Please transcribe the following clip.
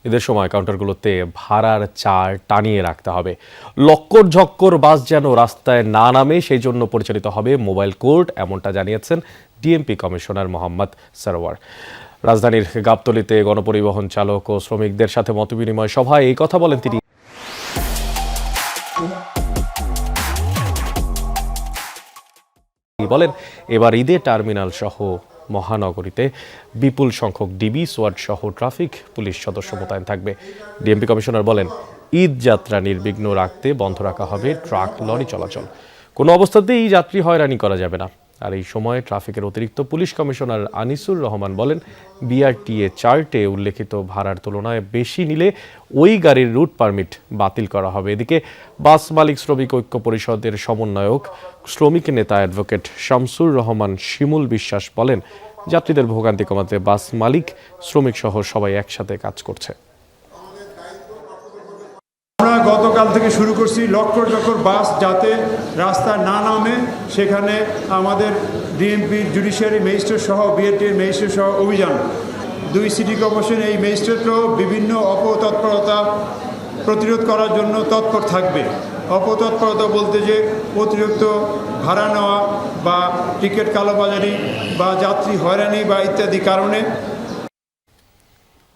ঈদের সময় কাউন্টারগুলোতে ভাড়ার চার টানিয়ে রাখতে হবে। লক্কর ঝক্কর বাস যেন রাস্তায় না নামে সেই জন্য পরিচালিত হবে মোবাইল কোর্ট, এমনটা জানিয়েছেন ডিএমপি কমিশনার মোহাম্মদ সরওয়ার। রাজধানীর গাবতলীতে গণপরিবহন চালক ও শ্রমিকদের সাথে মতবিনিময় সভায় এই কথা বলেন তিনি। বলেন, এবার ঈদে টার্মিনাল সহ মহানগরীতে বিপুল সংখ্যক ডিবি, সোয়াট সহ ট্রাফিক পুলিশ সদস্য মোতায়েন থাকবে। ডিএমপি কমিশনার বলেন, ঈদ যাত্রা নির্বিঘ্ন রাখতে বন্ধ রাখা হবে ট্রাক, লরি চলাচল। কোনো অবস্থাতেই যাত্রী হয়রানি করা যাবে না। আর এই সময় ট্রাফিকের অতিরিক্ত পুলিশ কমিশনার আনিসুর রহমান বলেন, বিআরটিএ চার্টে উল্লেখিত ভাড়ার তুলনায় বেশি নিলে ওই গাড়ির রুট পারমিট বাতিল করা হবে। এদিকে বাস মালিক শ্রমিক ঐক্য পরিষদের সমন্বয়ক শ্রমিক নেতা অ্যাডভোকেট শামসুর রহমান শিমুল বিশ্বাস বলেন, যাত্রীদের ভোগান্তি কমাতে বাস মালিক, শ্রমিক সহ সবাই একসাথে কাজ করছে। আমরা গতকাল থেকে শুরু করছি লক্কর ঝক্কর বাস যাতে রাস্তায় না নামে, সেখানে আমাদের ডিএমপির জুডিশিয়ারি ম্যাজিস্ট্রেট সহ বিআরটিএর ম্যাজিস্ট্রেট সহ অভিযান। 2 সিটি কর্পোরেশন এই ম্যাজিস্ট্রেটরাও বিভিন্ন অপতৎপরতা প্রতিরোধ করার জন্য তৎপর থাকবে। অপতৎপরতা বলতে যে অতিরিক্ত ভাড়া নেওয়া বা টিকিট কালোবাজারি বা যাত্রী হয়রানি বা ইত্যাদি কারণে